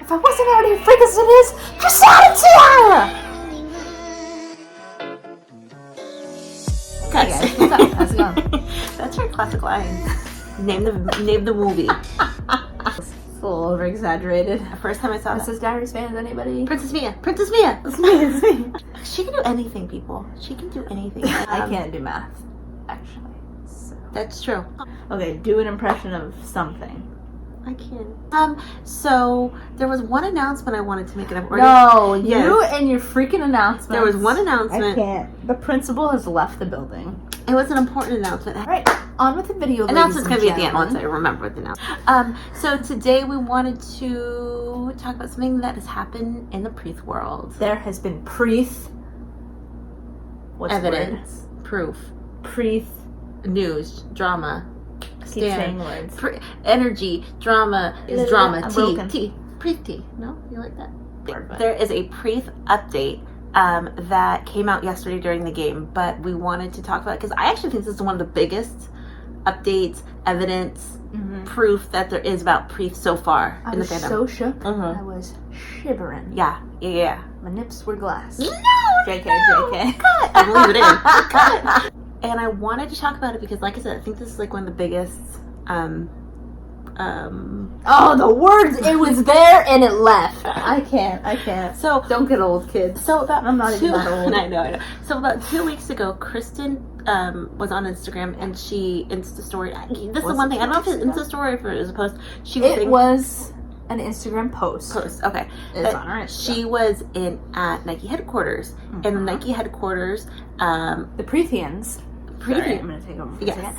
If I wasn't already as freaky as it is, Christen and Tobin! Okay, guys, what's up? How's it going? That's your classic line. Name the movie. It's a little over exaggerated. The first time I saw Princess Diaries fans, anybody? Princess Mia. Princess Mia. It's me. It's me. She can do anything, people. She can do anything. I can't do math, actually. So. That's true. Okay, do an impression of something. I can. So there was one announcement I wanted to make. No, you and your freaking announcement. There was one announcement. I can't. The principal has left the building. It was an important announcement. All right, on with the video. Announcement's gonna be at the end once I remember what the announcement. So today we wanted to talk about something that has happened in the Preath world. There has been Preath. What's Evidence, proof, Preath, news, drama. Keep saying words. Energy, drama is drama. Tea. Preath tea. No, you like that? There is a Preath update that came out yesterday during the game, but we wanted to talk about it because I actually think this is one of the biggest updates, evidence, proof that there is about Preath so far in the fandom. I was so shook. I was shivering. Yeah. My nips were glass. No, JK. Cut. I'm leaving it in. Cut. And I wanted to talk about it because, like I said, I think this is like one of the biggest. Oh, the words! It was there and it left. I can't. So don't get old, kids. So about I'm not even that old. I know. So about 2 weeks ago, Christen was on Instagram and she Insta story. This is one thing. I don't know if it's Insta story or if it was a post. It was an Instagram post. Okay. It's on our Insta. She was at Nike headquarters, and the Nike headquarters, the Preathians. Sorry, I'm gonna take over for a yes. second.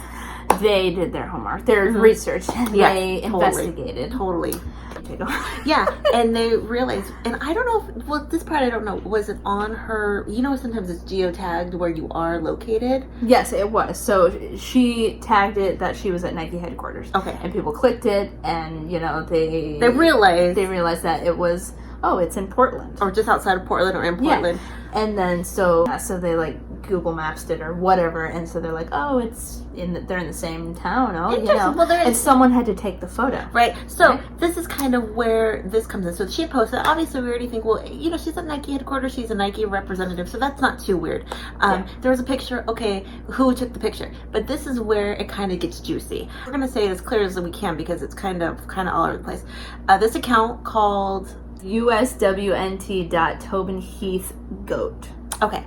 They did their homework, their research, and they investigated. Totally. Take over. Yeah, and they realized, and I don't know if, well, this part I don't know, was it on her, you know, sometimes it's geotagged where you are located? Yes, it was. So she tagged it that she was at Nike headquarters. Okay. And people clicked it, and, you know, they realized that it was, it's in Portland. Or just outside of Portland or in Portland. Yeah. And then, so they, like, Google Maps it or whatever, and so they're like, they're in the same town, you know. Well, and someone had to take the photo. Right. So this is kind of where this comes in. So she had posted, obviously we already think, well, you know, she's at Nike headquarters, she's a Nike representative, so that's not too weird. There was a picture, okay, who took the picture? But this is where it kind of gets juicy. We're going to say it as clear as we can because it's kind of all over the place. This account called uswnt.Tobin Heath Goat. Okay.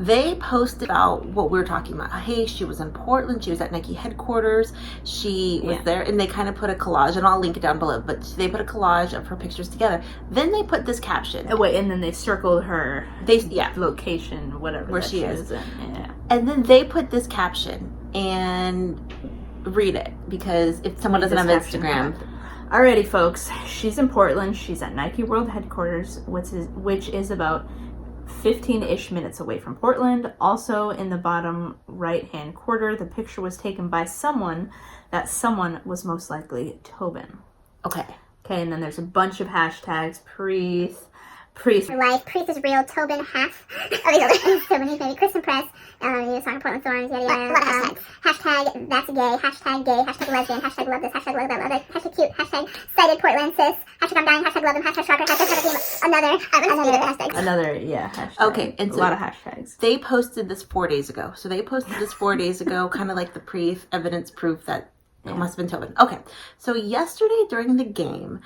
They posted about what we were talking about. Hey, she was in Portland. She was at Nike headquarters. She was there, and they kind of put a collage, and I'll link it down below, but they put a collage of her pictures together. Then they put this caption. And then they circled her location, whatever where she is. Yeah. And then they put this caption, and read it, because if someone doesn't have Instagram. Alrighty, folks. She's in Portland. She's at Nike World headquarters, which is about 15-ish minutes away from Portland. Also in the bottom right-hand corner, the picture was taken by someone. That someone was most likely Tobin. Okay, and then there's a bunch of hashtags. Preath. Life. Preath is real. Tobin half. Tobin Heath, maybe Christen Press. Song Portland Thorns. Yada yada. Hashtag that's gay. Hashtag lesbian. Hashtag love this. Hashtag love that. Hashtag cute. Hashtag cited Portland sis. Hashtag I'm dying. Hashtag love them. Hashtag shocker. Hashtag another hashtag. Hashtag. Okay, and a lot of hashtags. They posted this 4 days ago. So they posted this 4 days ago, kind of like the Preath evidence proof that it must have been Tobin. Okay, so yesterday during the game,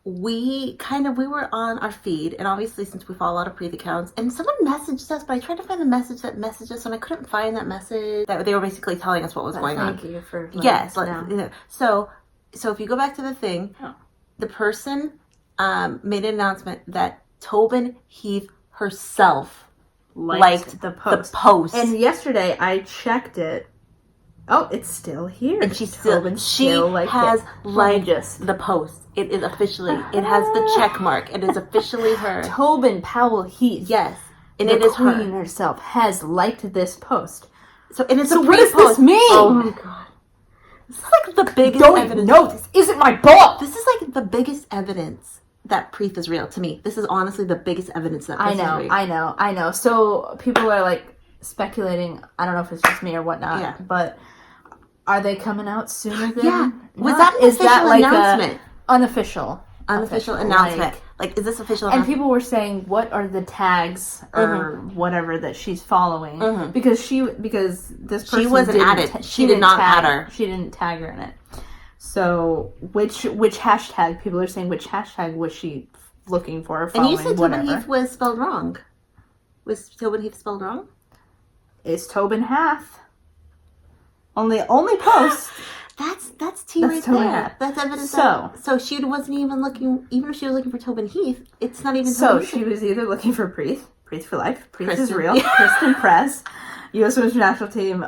we were on our feed, and obviously since we follow a lot of Preath accounts, and someone messaged us, but I tried to find the message that messaged us, and I couldn't find that message. That they were basically telling us what was going on. Thank you for So if you go back to the thing, the person made an announcement that Tobin Heath herself liked the post. And yesterday I checked it. Oh, it's still here. And she has liked the post. It is officially, it has the check mark. It is officially her. Tobin Powell Heath. Yes. And the it is queen her. herself has liked this post. So, and it's so a what does post. This mean? Oh my god. This is like the biggest evidence. No, this isn't my book. This is like the biggest evidence that Preath is real to me. This is honestly the biggest evidence that Preath is real. I know. So people are like speculating. I don't know if it's just me or whatnot, but are they coming out sooner than? Was that an official announcement? Unofficial. Unofficial official, announcement. Like, is this official And announcement? people were saying, what are the tags or whatever that she's following? Because this person wasn't didn't added. She did not add her. She didn't tag her in it. So which hashtag, people are saying, which hashtag was she looking for, following, And you said whatever. Tobin Heath was spelled wrong. Was Tobin Heath spelled wrong? Is Tobin Hath. Only post. That's tea right Tobin there. Hath. That's evidence. So She wasn't even looking. Even if she was looking for Tobin Heath, it's not even. So Tobin she Heath. was either looking for Preath for life, Preath is Christen. real, Christen Press, U.S. Women's National Team,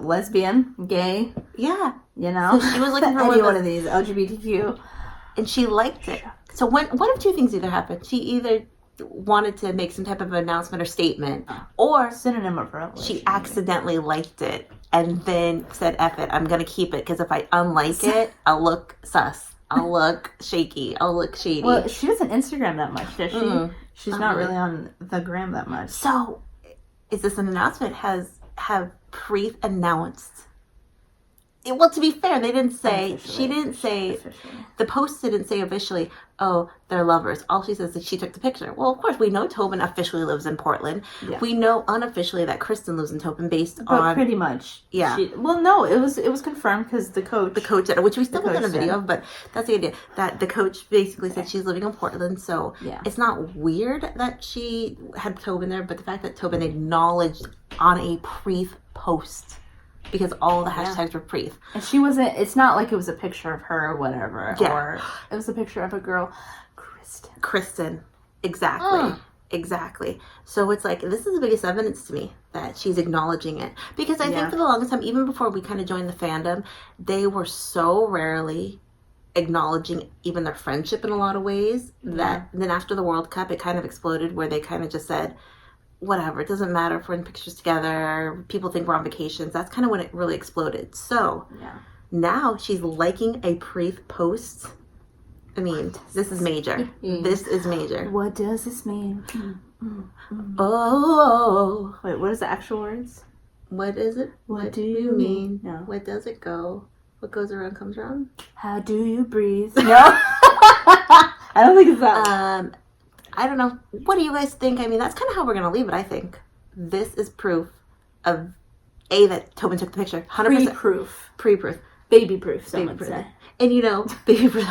lesbian, gay, Yeah. So she was looking for any one one of these, LGBTQ. And she liked it. So one of two things either happened. She either wanted to make some type of announcement or statement, or Synonym of revelation. she accidentally liked it and then said, F it, I'm going to keep it because if I unlike it, I'll look sus. I'll look shaky. I'll look shady. Well, she doesn't Instagram that much, does she? She's not really. really on the gram that much. So, is this an announcement? Have Preath announced? Well, to be fair, they didn't say, she didn't say, the post didn't say officially, oh, they're lovers. All she says is she took the picture. Well, of course, we know Tobin officially lives in Portland. Yeah. We know unofficially that Christen lives in Tobin based But on... pretty much. Yeah. No, it was confirmed because the coach... The coach did, which we still haven't done a coach video did. of, but that's the idea. That the coach basically said she's living in Portland, so it's not weird that she had Tobin there, but the fact that Tobin acknowledged on a Preath post, because all the hashtags were Preath. And she wasn't, it's not like it was a picture of her or whatever, or it was a picture of a girl, Christen. Exactly. Exactly. So it's like, this is the biggest evidence to me that she's acknowledging it. Because I think for the longest time, even before we kind of joined the fandom, they were so rarely acknowledging even their friendship in a lot of ways that then after the World Cup, it kind of exploded where they kind of just said, whatever, it doesn't matter if we're in pictures together, people think we're on vacations. That's kind of when it really exploded. So now she's liking a Preath post. I mean, this is major. This is major. What does this mean? Oh. Wait, what is the actual words? What is it? What do you mean? No. What does it go? What goes around comes around? How do you breathe? No. I don't think it's that. I don't know. What do you guys think? I mean, that's kind of how we're going to leave it, I think. This is proof of, A, that Tobin took the picture. 100%. Pre-proof. Pre-proof. Baby proof, some Baby would proof. say. And baby proof.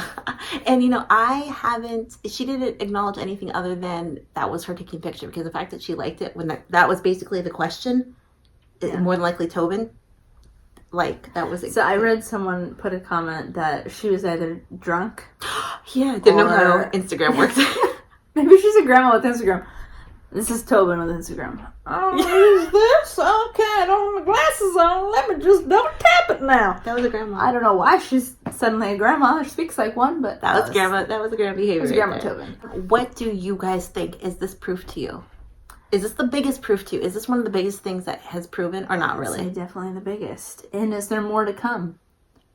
And I haven't, she didn't acknowledge anything other than that was her taking picture, because the fact that she liked it, when that was basically the question, more than likely Tobin, like, that was it. So I read someone put a comment that she was either drunk. Didn't know how Instagram works. Maybe she's a grandma with Instagram. This is Tobin with Instagram. Oh, use this? Okay, I don't have my glasses on. Let me just double tap it now. That was a grandma. I don't know why she's suddenly a grandma. She speaks like one, but that was grandma. That was a grandma behavior. It was grandma Tobin. What do you guys think? Is this proof to you? Is this the biggest proof to you? Is this one of the biggest things that has proven, or not really? I'd say definitely the biggest. And is there more to come?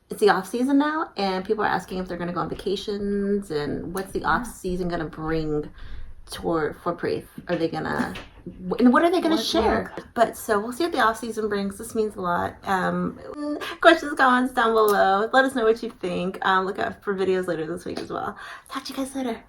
It's the off season now, and people are asking if they're going to go on vacations, and what's the off season going to bring for Preath? Are they going to, and what are they going to share? But so we'll see what the off season brings. This means a lot. Questions, comments down below. Let us know what you think. Look out for videos later this week as well. Talk to you guys later.